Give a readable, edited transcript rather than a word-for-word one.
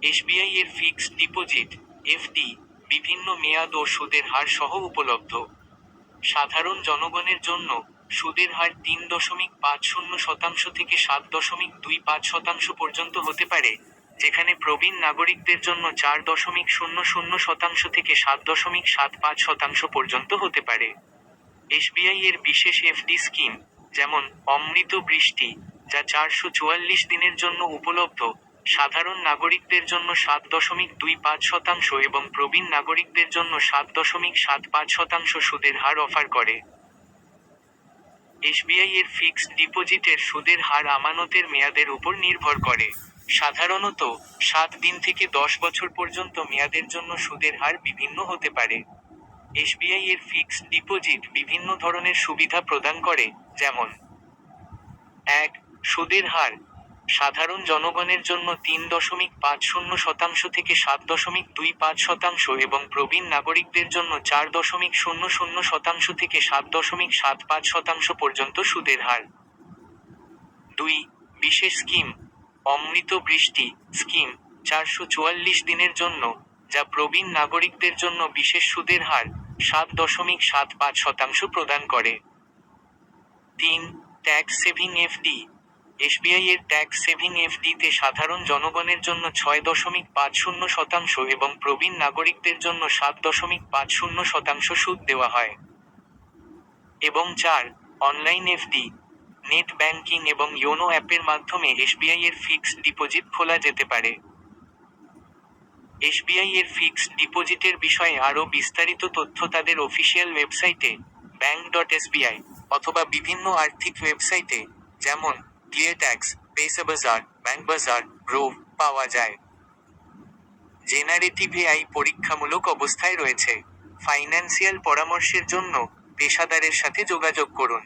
SBI এর fixed deposit FD বিভিন্ন মেয়াদ ও সুদের হার সহ উপলব্ধ। সাধারণ জনগণের জন্য সুদের হার ৩.৫০% থেকে ৭.২৫% পর্যন্ত হতে পারে, যেখানে প্রবীণ নাগরিকদের জন্য ৪.০০% থেকে ৭.৭৫% পর্যন্ত হতে পারে। এসবিআই এর বিশেষ এফডি স্কিম, যেমন অমৃত বৃষ্টি, যা ৪৪৪ দিনের জন্য উপলব্ধ, সাধারণ নাগরিকদের জন্য ৭.২৫% এবং প্রবীণ নাগরিকদের জন্য ৭.৭৫% সুদের হার অফার করে। এসবিআই এর ফিক্সড ডিপোজিটের সুদের হার আমানতের মেয়াদের উপর নির্ভর করে। সাধারণত ৭ দিন থেকে ১০ বছর পর্যন্ত মেয়াদের জন্য সুদের হার বিভিন্ন হতে পারে। এসবিআই এর ফিক্সড ডিপোজিট বিভিন্ন ধরনের সুবিধা প্রদান করে, যেমন: ১. সুদের হার সাধারণ জনগণের জন্য ৩.৫০% থেকে ৭.২৫% এবং প্রবীণ নাগরিকদের জন্য ৪.০০% থেকে ৭.৭৫% পর্যন্ত সুদের হার। ২. বিশেষ স্কিম অমৃত বৃষ্টি স্কিম ৪৪৪ দিনের জন্য, যা প্রবীণ নাগরিকদের জন্য বিশেষ সুদের হার ৭.৭৫% প্রদান করে। ৩. ট্যাক্স সেভিং এফডি এসবিআই এর ট্যাক্স সেভিং এফডি-তে সাধারণ জনগণের জন্য ৬.৫০% এবং প্রবীণ নাগরিকদের জন্য ৭.৫০% সুদ দেওয়া হয়। এবং ৪. অনলাইন এফডি নেট ব্যাংকিং এবং ইয়োনো অ্যাপের মাধ্যমে এসবিআই এর ফিক্সড ডিপোজিট খোলা যেতে পারে। এসবিআই এর ফিক্সড ডিপোজিটের বিষয়ে আরও বিস্তারিত তথ্য তাদের অফিসিয়াল ওয়েবসাইটে bank.sbi অথবা বিভিন্ন আর্থিক ওয়েবসাইটে, যেমন ক্লিয়ারট্যাক্স, পেসাবাজার, ব্যাংকবাজার, গ্রোভ পাওয়া যায়। জেনারেটিভ এআই পরীক্ষামূলক অবস্থায় রয়েছে। ফাইন্যান্সিয়াল পরামর্শের জন্য পেশাদারের সাথে যোগাযোগ করুন।